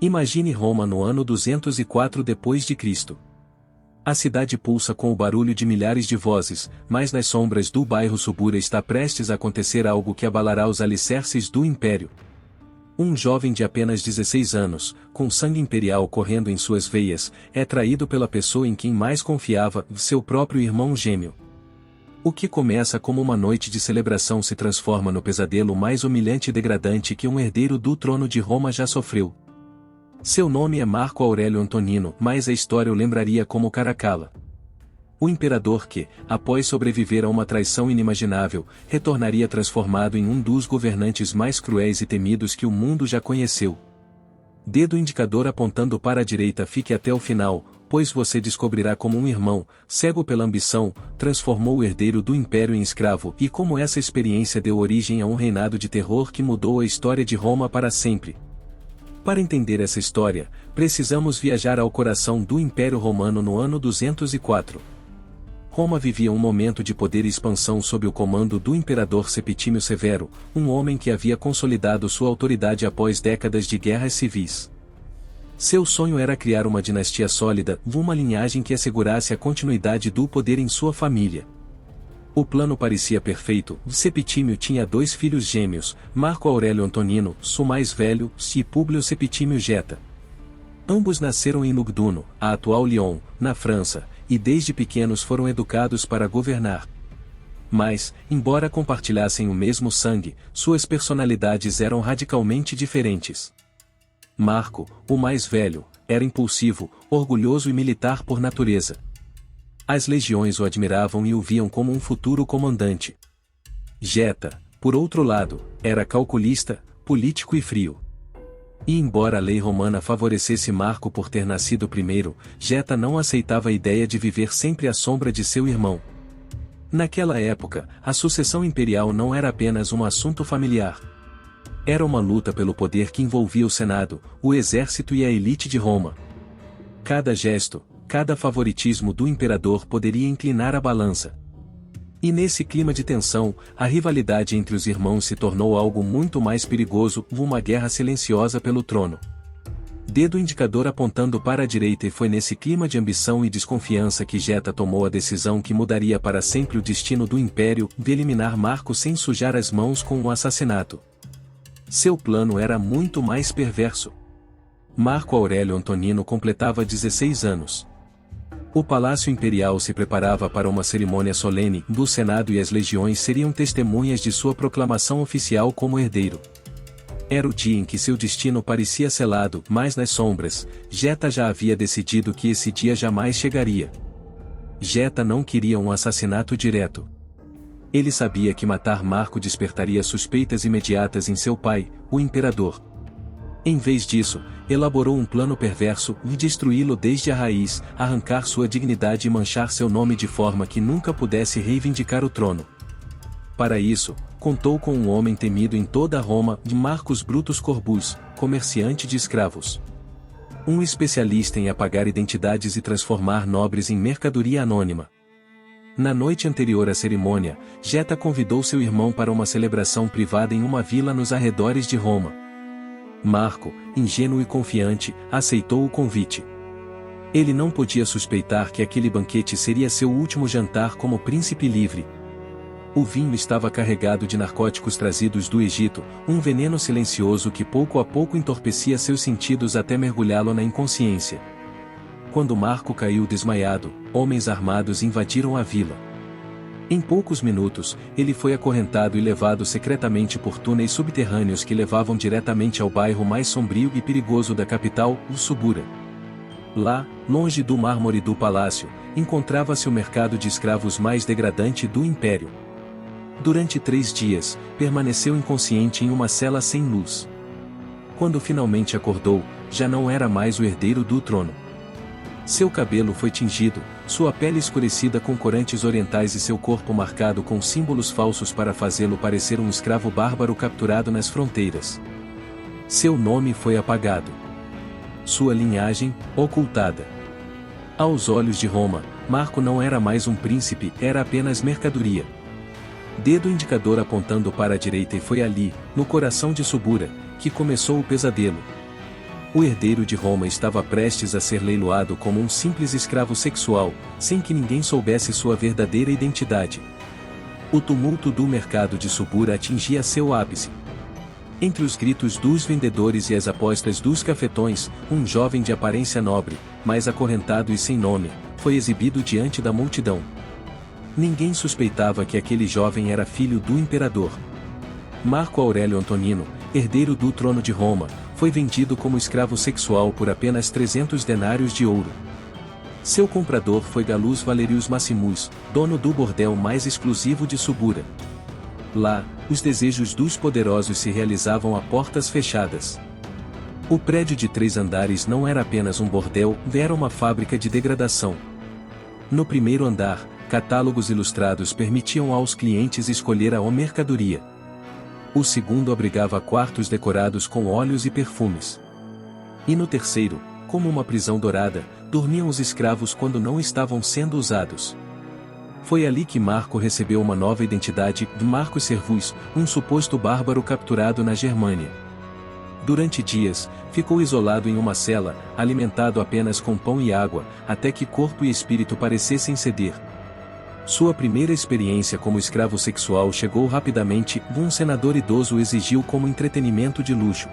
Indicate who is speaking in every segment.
Speaker 1: Imagine Roma no ano 204 d.C. A cidade pulsa com o barulho de milhares de vozes, mas nas sombras do bairro Subura está prestes a acontecer algo que abalará os alicerces do império. Um jovem de apenas 16 anos, com sangue imperial correndo em suas veias, é traído pela pessoa em quem mais confiava, seu próprio irmão gêmeo. O que começa como uma noite de celebração se transforma no pesadelo mais humilhante e degradante que um herdeiro do trono de Roma já sofreu. Seu nome é Marco Aurélio Antonino, mas a história o lembraria como Caracalla. O imperador que, após sobreviver a uma traição inimaginável, retornaria transformado em um dos governantes mais cruéis e temidos que o mundo já conheceu. Dedo indicador apontando para a direita, fique até o final, pois você descobrirá como um irmão, cego pela ambição, transformou o herdeiro do império em escravo e como essa experiência deu origem a um reinado de terror que mudou a história de Roma para sempre. Para entender essa história, precisamos viajar ao coração do Império Romano no ano 204. Roma vivia um momento de poder e expansão sob o comando do imperador Septímio Severo, um homem que havia consolidado sua autoridade após décadas de guerras civis. Seu sonho era criar uma dinastia sólida, uma linhagem que assegurasse a continuidade do poder em sua família. O plano parecia perfeito. Septímio tinha 2 filhos gêmeos, Marco Aurélio Antonino, o mais velho, e Públio Septímio Geta. Ambos nasceram em Lugduno, a atual Lyon, na França, e desde pequenos foram educados para governar. Mas, embora compartilhassem o mesmo sangue, suas personalidades eram radicalmente diferentes. Marco, o mais velho, era impulsivo, orgulhoso e militar por natureza. As legiões o admiravam e o viam como um futuro comandante. Geta, por outro lado, era calculista, político e frio. E embora a lei romana favorecesse Marco por ter nascido primeiro, Geta não aceitava a ideia de viver sempre à sombra de seu irmão. Naquela época, a sucessão imperial não era apenas um assunto familiar. Era uma luta pelo poder que envolvia o Senado, o exército e a elite de Roma. Cada gesto, cada favoritismo do imperador poderia inclinar a balança. E nesse clima de tensão, a rivalidade entre os irmãos se tornou algo muito mais perigoso, uma guerra silenciosa pelo trono. Dedo indicador apontando para a direita, e foi nesse clima de ambição e desconfiança que Geta tomou a decisão que mudaria para sempre o destino do império, de eliminar Marco sem sujar as mãos com um assassinato. Seu plano era muito mais perverso. Marco Aurélio Antonino completava 16 anos. O Palácio Imperial se preparava para uma cerimônia solene, do Senado e as legiões seriam testemunhas de sua proclamação oficial como herdeiro. Era o dia em que seu destino parecia selado, mas nas sombras, Geta já havia decidido que esse dia jamais chegaria. Geta não queria um assassinato direto. Ele sabia que matar Marco despertaria suspeitas imediatas em seu pai, o imperador. Em vez disso, elaborou um plano perverso de destruí-lo desde a raiz, arrancar sua dignidade e manchar seu nome de forma que nunca pudesse reivindicar o trono. Para isso, contou com um homem temido em toda Roma, Marcus Brutus Corbus, comerciante de escravos. Um especialista em apagar identidades e transformar nobres em mercadoria anônima. Na noite anterior à cerimônia, Geta convidou seu irmão para uma celebração privada em uma vila nos arredores de Roma. Marco, ingênuo e confiante, aceitou o convite. Ele não podia suspeitar que aquele banquete seria seu último jantar como príncipe livre. O vinho estava carregado de narcóticos trazidos do Egito, um veneno silencioso que pouco a pouco entorpecia seus sentidos até mergulhá-lo na inconsciência. Quando Marco caiu desmaiado, homens armados invadiram a vila. Em poucos minutos, ele foi acorrentado e levado secretamente por túneis subterrâneos que levavam diretamente ao bairro mais sombrio e perigoso da capital, o Subura. Lá, longe do mármore do palácio, encontrava-se o mercado de escravos mais degradante do império. Durante 3 dias, permaneceu inconsciente em uma cela sem luz. Quando finalmente acordou, já não era mais o herdeiro do trono. Seu cabelo foi tingido, sua pele escurecida com corantes orientais e seu corpo marcado com símbolos falsos para fazê-lo parecer um escravo bárbaro capturado nas fronteiras. Seu nome foi apagado. Sua linhagem, ocultada. Aos olhos de Roma, Marco não era mais um príncipe, era apenas mercadoria. Dedo indicador apontando para a direita, e foi ali, no coração de Subura, que começou o pesadelo. O herdeiro de Roma estava prestes a ser leiloado como um simples escravo sexual, sem que ninguém soubesse sua verdadeira identidade. O tumulto do mercado de Subura atingia seu ápice. Entre os gritos dos vendedores e as apostas dos cafetões, um jovem de aparência nobre, mas acorrentado e sem nome, foi exibido diante da multidão. Ninguém suspeitava que aquele jovem era filho do imperador. Marco Aurélio Antonino, herdeiro do trono de Roma, foi vendido como escravo sexual por apenas 300 denários de ouro. Seu comprador foi Galus Valerius Maximus, dono do bordel mais exclusivo de Subura. Lá, os desejos dos poderosos se realizavam a portas fechadas. O prédio de 3 andares não era apenas um bordel, era uma fábrica de degradação. No primeiro andar, catálogos ilustrados permitiam aos clientes escolher a mercadoria. O segundo abrigava quartos decorados com óleos e perfumes. E no terceiro, como uma prisão dourada, dormiam os escravos quando não estavam sendo usados. Foi ali que Marco recebeu uma nova identidade, de Marcus Servus, um suposto bárbaro capturado na Germânia. Durante dias, ficou isolado em uma cela, alimentado apenas com pão e água, até que corpo e espírito parecessem ceder. Sua primeira experiência como escravo sexual chegou rapidamente, um senador idoso o exigiu como entretenimento de luxo.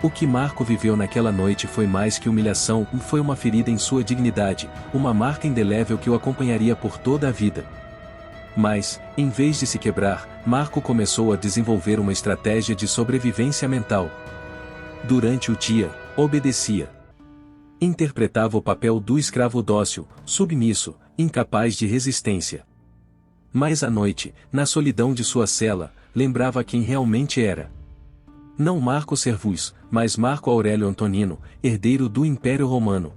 Speaker 1: O que Marco viveu naquela noite foi mais que humilhação, foi uma ferida em sua dignidade, uma marca indelével que o acompanharia por toda a vida. Mas, em vez de se quebrar, Marco começou a desenvolver uma estratégia de sobrevivência mental. Durante o dia, obedecia. Interpretava o papel do escravo dócil, submisso, incapaz de resistência. Mas à noite, na solidão de sua cela, lembrava quem realmente era. Não Marco Servus, mas Marco Aurélio Antonino, herdeiro do Império Romano.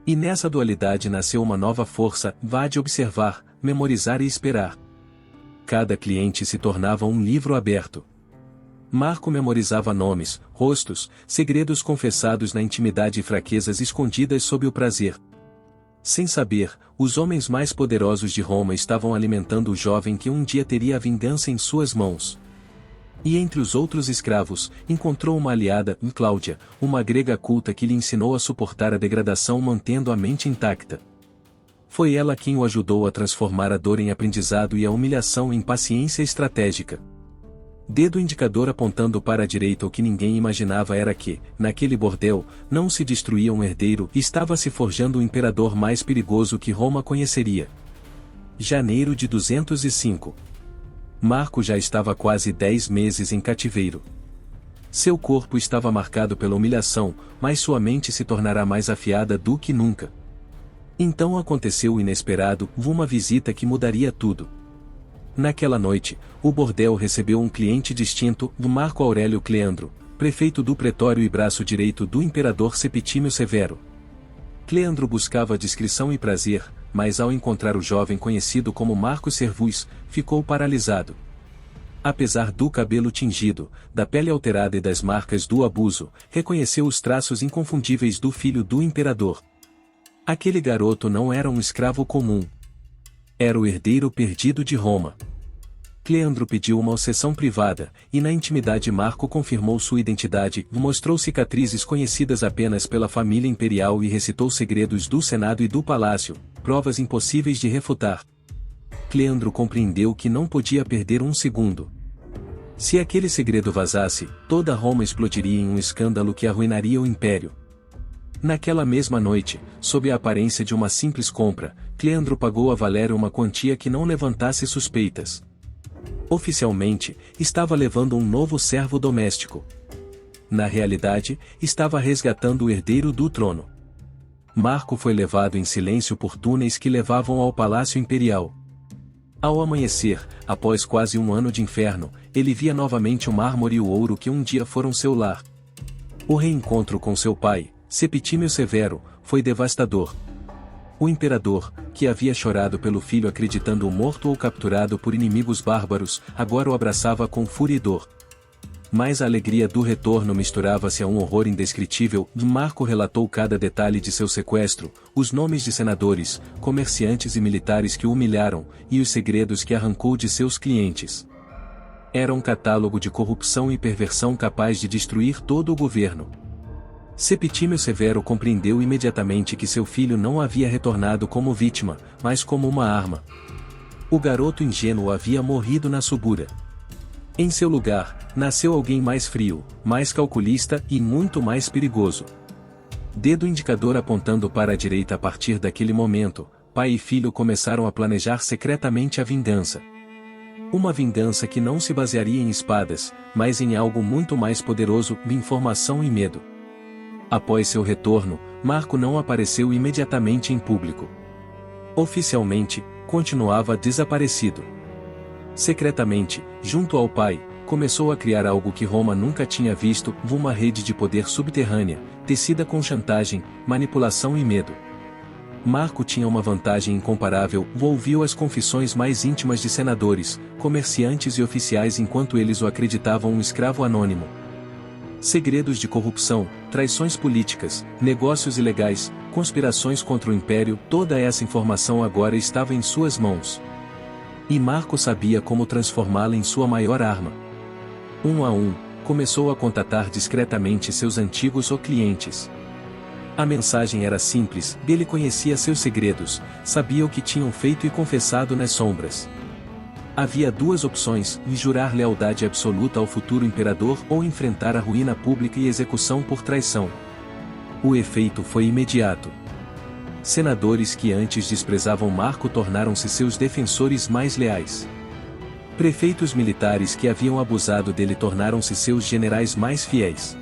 Speaker 1: E nessa dualidade nasceu uma nova força, vá de observar, memorizar e esperar. Cada cliente se tornava um livro aberto. Marco memorizava nomes, rostos, segredos confessados na intimidade e fraquezas escondidas sob o prazer. Sem saber, os homens mais poderosos de Roma estavam alimentando o jovem que um dia teria a vingança em suas mãos. E entre os outros escravos, encontrou uma aliada, Cláudia, uma grega culta que lhe ensinou a suportar a degradação mantendo a mente intacta. Foi ela quem o ajudou a transformar a dor em aprendizado e a humilhação em paciência estratégica. Dedo indicador apontando para a direita. O que ninguém imaginava era que, naquele bordel, não se destruía um herdeiro, estava se forjando o imperador mais perigoso que Roma conheceria. Janeiro de 205. Marco já estava quase 10 meses em cativeiro. Seu corpo estava marcado pela humilhação, mas sua mente se tornará mais afiada do que nunca. Então aconteceu o inesperado, uma visita que mudaria tudo. Naquela noite, o bordel recebeu um cliente distinto, Marco Aurélio Cleandro, prefeito do pretório e braço direito do imperador Septímio Severo. Cleandro buscava discrição e prazer, mas ao encontrar o jovem conhecido como Marcus Servus, ficou paralisado. Apesar do cabelo tingido, da pele alterada e das marcas do abuso, reconheceu os traços inconfundíveis do filho do imperador. Aquele garoto não era um escravo comum. Era o herdeiro perdido de Roma. Cleandro pediu uma sessão privada, e na intimidade Marco confirmou sua identidade, mostrou cicatrizes conhecidas apenas pela família imperial e recitou segredos do Senado e do Palácio, provas impossíveis de refutar. Cleandro compreendeu que não podia perder um segundo. Se aquele segredo vazasse, toda Roma explodiria em um escândalo que arruinaria o império. Naquela mesma noite, sob a aparência de uma simples compra, Cleandro pagou a Valério uma quantia que não levantasse suspeitas. Oficialmente, estava levando um novo servo doméstico. Na realidade, estava resgatando o herdeiro do trono. Marco foi levado em silêncio por túneis que levavam ao Palácio Imperial. Ao amanhecer, após quase um ano de inferno, ele via novamente o mármore e o ouro que um dia foram seu lar. O reencontro com seu pai, Septímio Severo, foi devastador. O imperador, que havia chorado pelo filho acreditando-o morto ou capturado por inimigos bárbaros, agora o abraçava com fúria e dor. Mas a alegria do retorno misturava-se a um horror indescritível. Marco relatou cada detalhe de seu sequestro, os nomes de senadores, comerciantes e militares que o humilharam, e os segredos que arrancou de seus clientes. Era um catálogo de corrupção e perversão capaz de destruir todo o governo. Septímio Severo compreendeu imediatamente que seu filho não havia retornado como vítima, mas como uma arma. O garoto ingênuo havia morrido na subura. Em seu lugar, nasceu alguém mais frio, mais calculista e muito mais perigoso. Dedo indicador apontando para a direita. A partir daquele momento, pai e filho começaram a planejar secretamente a vingança. Uma vingança que não se basearia em espadas, mas em algo muito mais poderoso, informação e medo. Após seu retorno, Marco não apareceu imediatamente em público. Oficialmente, continuava desaparecido. Secretamente, junto ao pai, começou a criar algo que Roma nunca tinha visto, uma rede de poder subterrânea, tecida com chantagem, manipulação e medo. Marco tinha uma vantagem incomparável, ouviu as confissões mais íntimas de senadores, comerciantes e oficiais enquanto eles o acreditavam um escravo anônimo. Segredos de corrupção, traições políticas, negócios ilegais, conspirações contra o império, toda essa informação agora estava em suas mãos. E Marco sabia como transformá-la em sua maior arma. Um a um, começou a contatar discretamente seus antigos clientes. A mensagem era simples, ele conhecia seus segredos, sabia o que tinham feito e confessado nas sombras. Havia duas opções: jurar lealdade absoluta ao futuro imperador ou enfrentar a ruína pública e execução por traição. O efeito foi imediato. Senadores que antes desprezavam Marco tornaram-se seus defensores mais leais. Prefeitos militares que haviam abusado dele tornaram-se seus generais mais fiéis.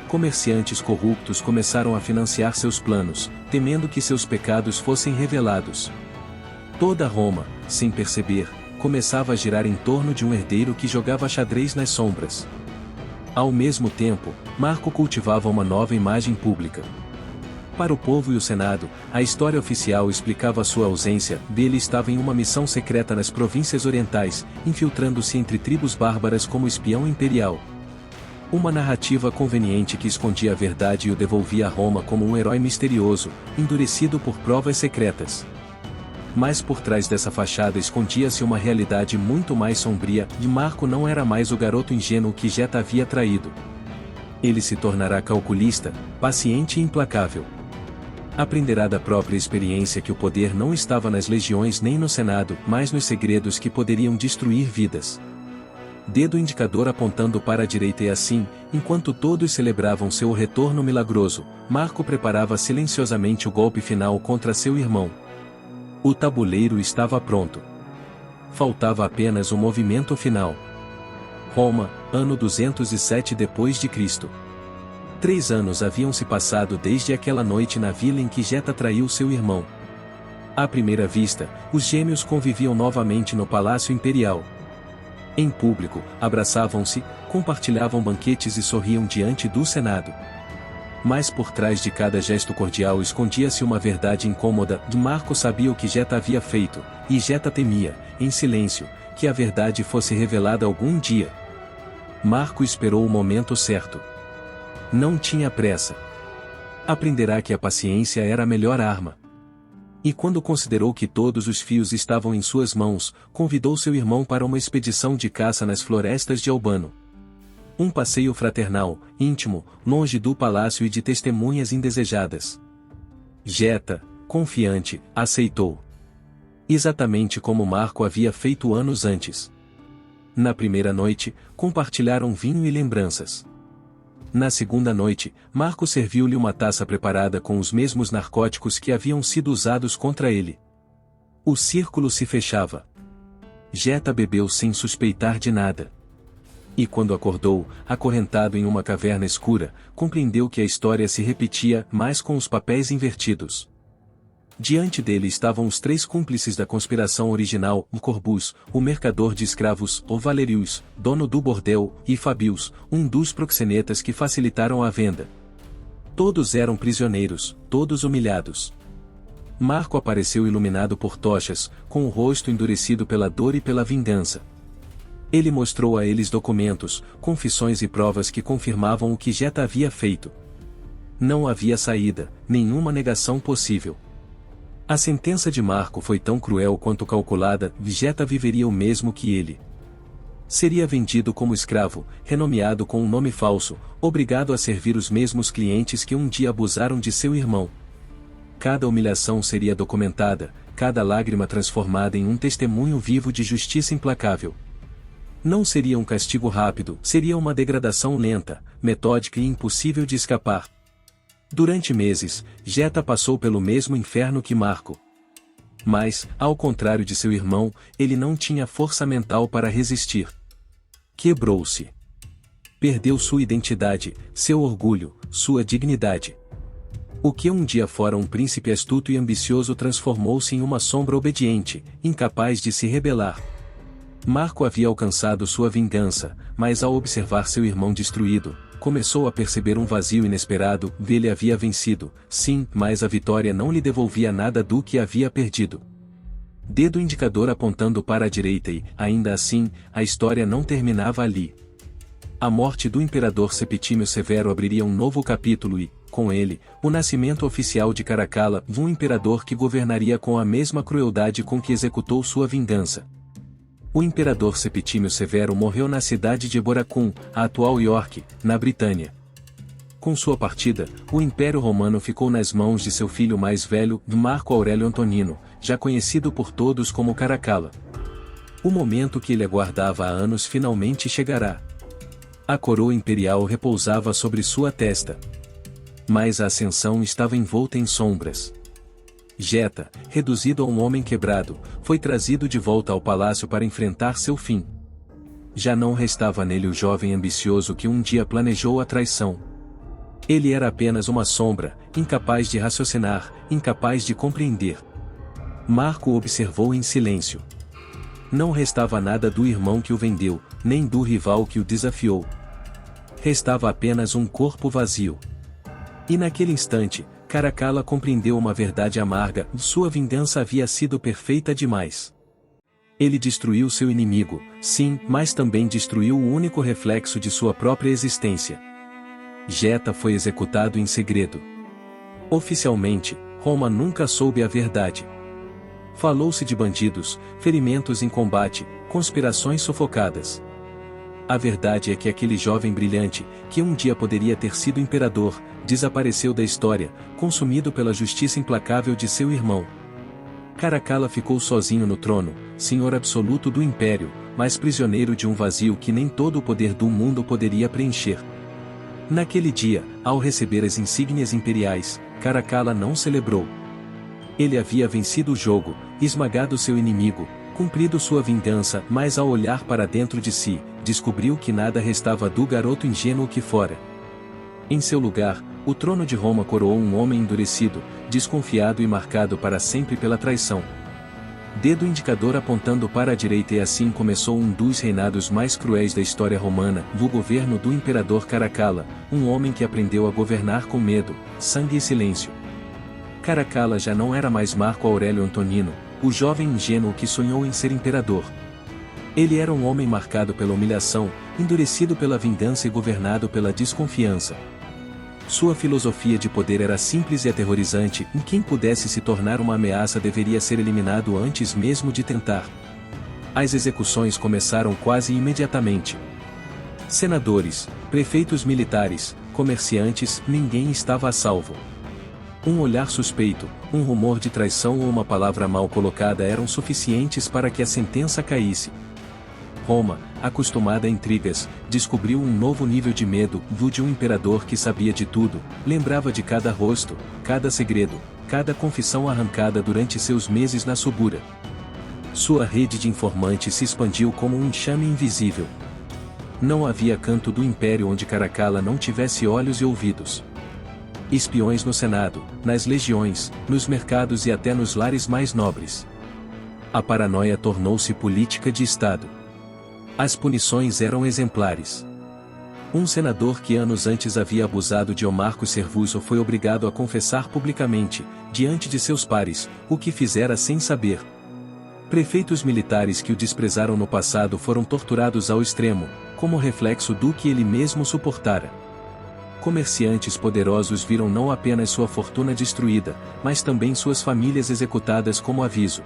Speaker 1: Comerciantes corruptos começaram a financiar seus planos, temendo que seus pecados fossem revelados. Toda Roma, sem perceber, começava a girar em torno de um herdeiro que jogava xadrez nas sombras. Ao mesmo tempo, Marco cultivava uma nova imagem pública. Para o povo e o Senado, a história oficial explicava sua ausência. Ele estava em uma missão secreta nas províncias orientais, infiltrando-se entre tribos bárbaras como espião imperial. Uma narrativa conveniente que escondia a verdade e o devolvia a Roma como um herói misterioso, endurecido por provas secretas. Mas por trás dessa fachada escondia-se uma realidade muito mais sombria, e Marco não era mais o garoto ingênuo que Geta havia traído. Ele se tornará calculista, paciente e implacável. Aprenderá da própria experiência que o poder não estava nas legiões nem no Senado, mas nos segredos que poderiam destruir vidas. Dedo indicador apontando para a direita. E assim, enquanto todos celebravam seu retorno milagroso, Marco preparava silenciosamente o golpe final contra seu irmão. O tabuleiro estava pronto. Faltava apenas o movimento final. Roma, ano 207 d.C. 3 anos haviam se passado desde aquela noite na vila em que Geta traiu seu irmão. À primeira vista, os gêmeos conviviam novamente no Palácio Imperial. Em público, abraçavam-se, compartilhavam banquetes e sorriam diante do Senado. Mas por trás de cada gesto cordial escondia-se uma verdade incômoda. Marco sabia o que Geta havia feito, e Geta temia, em silêncio, que a verdade fosse revelada algum dia. Marco esperou o momento certo. Não tinha pressa. Aprenderá que a paciência era a melhor arma. E quando considerou que todos os fios estavam em suas mãos, convidou seu irmão para uma expedição de caça nas florestas de Albano. Um passeio fraternal, íntimo, longe do palácio e de testemunhas indesejadas. Geta, confiante, aceitou. Exatamente como Marco havia feito anos antes. Na primeira noite, compartilharam vinho e lembranças. Na segunda noite, Marco serviu-lhe uma taça preparada com os mesmos narcóticos que haviam sido usados contra ele. O círculo se fechava. Geta bebeu sem suspeitar de nada. E quando acordou, acorrentado em uma caverna escura, compreendeu que a história se repetia, mas com os papéis invertidos. Diante dele estavam os 3 cúmplices da conspiração original: o Corbus, o mercador de escravos, o Valerius, dono do bordel, e Fabius, um dos proxenetas que facilitaram a venda. Todos eram prisioneiros, todos humilhados. Marco apareceu iluminado por tochas, com o rosto endurecido pela dor e pela vingança. Ele mostrou a eles documentos, confissões e provas que confirmavam o que Geta havia feito. Não havia saída, nenhuma negação possível. A sentença de Marco foi tão cruel quanto calculada. Geta viveria o mesmo que ele. Seria vendido como escravo, renomeado com um nome falso, obrigado a servir os mesmos clientes que um dia abusaram de seu irmão. Cada humilhação seria documentada, cada lágrima transformada em um testemunho vivo de justiça implacável. Não seria um castigo rápido, seria uma degradação lenta, metódica e impossível de escapar. Durante meses, Jeta passou pelo mesmo inferno que Marco. Mas, ao contrário de seu irmão, ele não tinha força mental para resistir. Quebrou-se. Perdeu sua identidade, seu orgulho, sua dignidade. O que um dia fora um príncipe astuto e ambicioso transformou-se em uma sombra obediente, incapaz de se rebelar. Marco havia alcançado sua vingança, mas ao observar seu irmão destruído, começou a perceber um vazio inesperado. Ele havia vencido, sim, mas a vitória não lhe devolvia nada do que havia perdido. Dedo indicador apontando para a direita e, ainda assim, a história não terminava ali. A morte do imperador Septímio Severo abriria um novo capítulo e, com ele, o nascimento oficial de Caracalla, um imperador que governaria com a mesma crueldade com que executou sua vingança. O imperador Septímio Severo morreu na cidade de Boracum, a atual York, na Britânia. Com sua partida, o Império Romano ficou nas mãos de seu filho mais velho, Marco Aurélio Antonino, já conhecido por todos como Caracalla. O momento que ele aguardava há anos finalmente chegará. A coroa imperial repousava sobre sua testa. Mas a ascensão estava envolta em sombras. Jeta, reduzido a um homem quebrado, foi trazido de volta ao palácio para enfrentar seu fim. Já não restava nele o jovem ambicioso que um dia planejou a traição. Ele era apenas uma sombra, incapaz de raciocinar, incapaz de compreender. Marco observou em silêncio. Não restava nada do irmão que o vendeu, nem do rival que o desafiou. Restava apenas um corpo vazio. E naquele instante, Caracalla compreendeu uma verdade amarga: sua vingança havia sido perfeita demais. Ele destruiu seu inimigo, sim, mas também destruiu o único reflexo de sua própria existência. Jeta foi executado em segredo. Oficialmente, Roma nunca soube a verdade. Falou-se de bandidos, ferimentos em combate, conspirações sufocadas. A verdade é que aquele jovem brilhante, que um dia poderia ter sido imperador, desapareceu da história, consumido pela justiça implacável de seu irmão. Caracalla ficou sozinho no trono, senhor absoluto do império, mas prisioneiro de um vazio que nem todo o poder do mundo poderia preencher. Naquele dia, ao receber as insígnias imperiais, Caracalla não celebrou. Ele havia vencido o jogo, esmagado seu inimigo, cumprido sua vingança, mas ao olhar para dentro de si, descobriu que nada restava do garoto ingênuo que fora. Em seu lugar, o trono de Roma coroou um homem endurecido, desconfiado e marcado para sempre pela traição. Dedo indicador apontando para a direita, e assim começou um dos reinados mais cruéis da história romana, o governo do imperador Caracalla, um homem que aprendeu a governar com medo, sangue e silêncio. Caracalla já não era mais Marco Aurélio Antonino, o jovem ingênuo que sonhou em ser imperador. Ele era um homem marcado pela humilhação, endurecido pela vingança e governado pela desconfiança. Sua filosofia de poder era simples e aterrorizante: quem pudesse se tornar uma ameaça deveria ser eliminado antes mesmo de tentar. As execuções começaram quase imediatamente. Senadores, prefeitos militares, comerciantes, ninguém estava a salvo. Um olhar suspeito, um rumor de traição ou uma palavra mal colocada eram suficientes para que a sentença caísse. Roma, acostumada a intrigas, descobriu um novo nível de medo, o de um imperador que sabia de tudo, lembrava de cada rosto, cada segredo, cada confissão arrancada durante seus meses na Subura. Sua rede de informantes se expandiu como um enxame invisível. Não havia canto do império onde Caracalla não tivesse olhos e ouvidos. Espiões no Senado, nas legiões, nos mercados e até nos lares mais nobres. A paranoia tornou-se política de Estado. As punições eram exemplares. Um senador que anos antes havia abusado de Marco Servuso foi obrigado a confessar publicamente, diante de seus pares, o que fizera sem saber. Prefeitos militares que o desprezaram no passado foram torturados ao extremo, como reflexo do que ele mesmo suportara. Comerciantes poderosos viram não apenas sua fortuna destruída, mas também suas famílias executadas como aviso.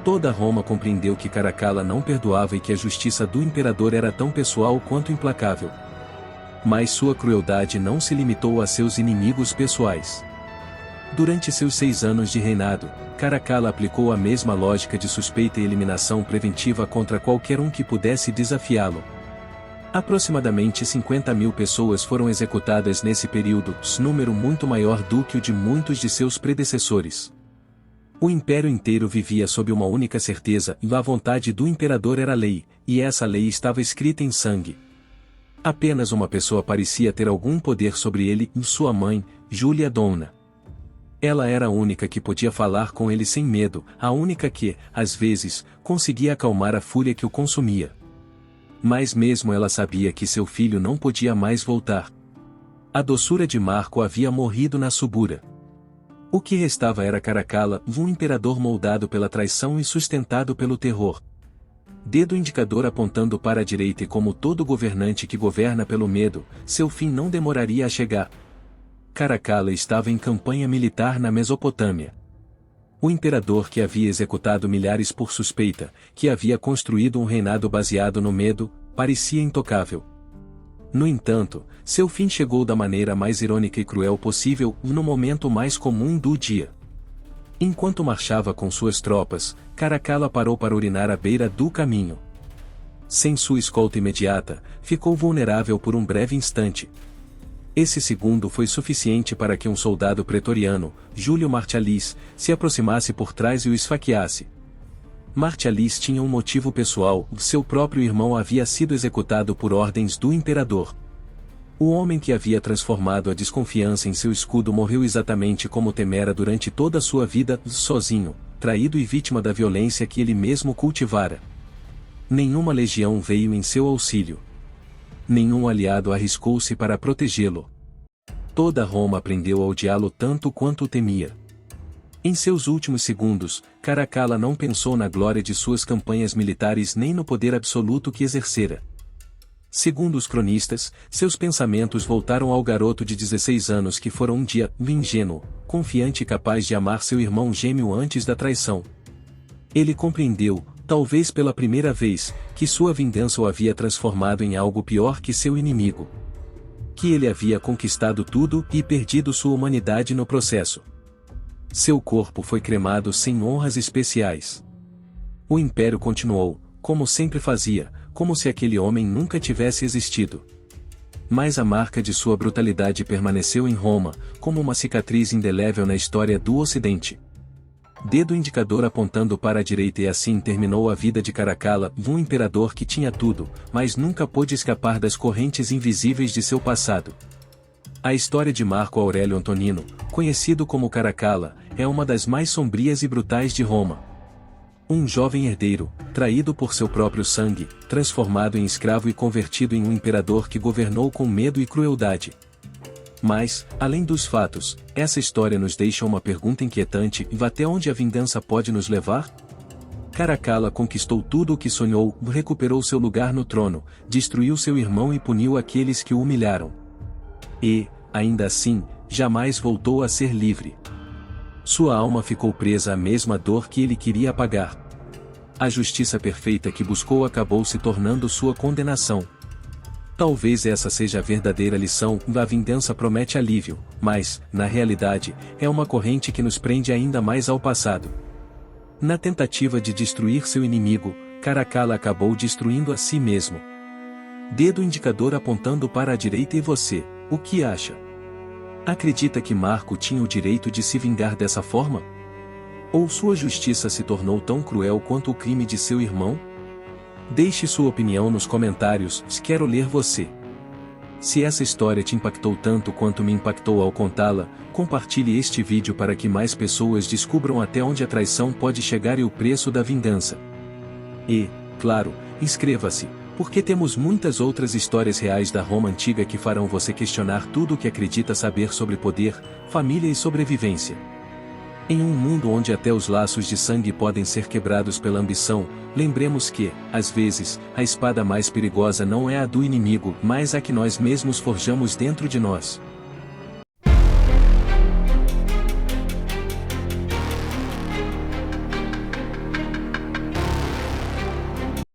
Speaker 1: Toda Roma compreendeu que Caracalla não perdoava e que a justiça do imperador era tão pessoal quanto implacável. Mas sua crueldade não se limitou a seus inimigos pessoais. Durante seus 6 anos de reinado, Caracalla aplicou a mesma lógica de suspeita e eliminação preventiva contra qualquer um que pudesse desafiá-lo. Aproximadamente 50.000 pessoas foram executadas nesse período, número muito maior do que o de muitos de seus predecessores. O império inteiro vivia sob uma única certeza: a vontade do imperador era lei, e essa lei estava escrita em sangue. Apenas uma pessoa parecia ter algum poder sobre ele, sua mãe, Júlia Dona. Ela era a única que podia falar com ele sem medo, a única que, às vezes, conseguia acalmar a fúria que o consumia. Mas mesmo ela sabia que seu filho não podia mais voltar. A doçura de Marco havia morrido na subura. O que restava era Caracalla, um imperador moldado pela traição e sustentado pelo terror. Dedo indicador apontando para a direita, e como todo governante que governa pelo medo, seu fim não demoraria a chegar. Caracalla estava em campanha militar na Mesopotâmia. O imperador que havia executado milhares por suspeita, que havia construído um reinado baseado no medo, parecia intocável. No entanto, seu fim chegou da maneira mais irônica e cruel possível, no momento mais comum do dia. Enquanto marchava com suas tropas, Caracalla parou para urinar à beira do caminho. Sem sua escolta imediata, ficou vulnerável por um breve instante. Esse segundo foi suficiente para que um soldado pretoriano, Júlio Martialis, se aproximasse por trás e o esfaqueasse. Martialis tinha um motivo pessoal: seu próprio irmão havia sido executado por ordens do imperador. O homem que havia transformado a desconfiança em seu escudo morreu exatamente como temera durante toda a sua vida, sozinho, traído e vítima da violência que ele mesmo cultivara. Nenhuma legião veio em seu auxílio. Nenhum aliado arriscou-se para protegê-lo. Toda Roma aprendeu a odiá-lo tanto quanto o temia. Em seus últimos segundos, Caracalla não pensou na glória de suas campanhas militares nem no poder absoluto que exercera. Segundo os cronistas, seus pensamentos voltaram ao garoto de 16 anos que fora um dia ingênuo, confiante e capaz de amar seu irmão gêmeo antes da traição. Ele compreendeu, talvez pela primeira vez, que sua vingança o havia transformado em algo pior que seu inimigo. Que ele havia conquistado tudo e perdido sua humanidade no processo. Seu corpo foi cremado sem honras especiais. O império continuou, como sempre fazia, como se aquele homem nunca tivesse existido. Mas a marca de sua brutalidade permaneceu em Roma, como uma cicatriz indelével na história do Ocidente. Dedo indicador apontando para a direita, e assim terminou a vida de Caracalla, um imperador que tinha tudo, mas nunca pôde escapar das correntes invisíveis de seu passado. A história de Marco Aurélio Antonino, conhecido como Caracalla, é uma das mais sombrias e brutais de Roma. Um jovem herdeiro, traído por seu próprio sangue, transformado em escravo e convertido em um imperador que governou com medo e crueldade. Mas, além dos fatos, essa história nos deixa uma pergunta inquietante: até onde a vingança pode nos levar? Caracalla conquistou tudo o que sonhou, recuperou seu lugar no trono, destruiu seu irmão e puniu aqueles que o humilharam. E, ainda assim, jamais voltou a ser livre. Sua alma ficou presa à mesma dor que ele queria apagar. A justiça perfeita que buscou acabou se tornando sua condenação. Talvez essa seja a verdadeira lição: a vingança promete alívio, mas, na realidade, é uma corrente que nos prende ainda mais ao passado. Na tentativa de destruir seu inimigo, Caracalla acabou destruindo a si mesmo. Dedo indicador apontando para a direita. E você, o que acha? Acredita que Marco tinha o direito de se vingar dessa forma? Ou sua justiça se tornou tão cruel quanto o crime de seu irmão? Deixe sua opinião nos comentários, quero ler você. Se essa história te impactou tanto quanto me impactou ao contá-la, compartilhe este vídeo para que mais pessoas descubram até onde a traição pode chegar e o preço da vingança. E, claro, inscreva-se, porque temos muitas outras histórias reais da Roma antiga que farão você questionar tudo o que acredita saber sobre poder, família e sobrevivência. Em um mundo onde até os laços de sangue podem ser quebrados pela ambição, lembremos que, às vezes, a espada mais perigosa não é a do inimigo, mas a que nós mesmos forjamos dentro de nós.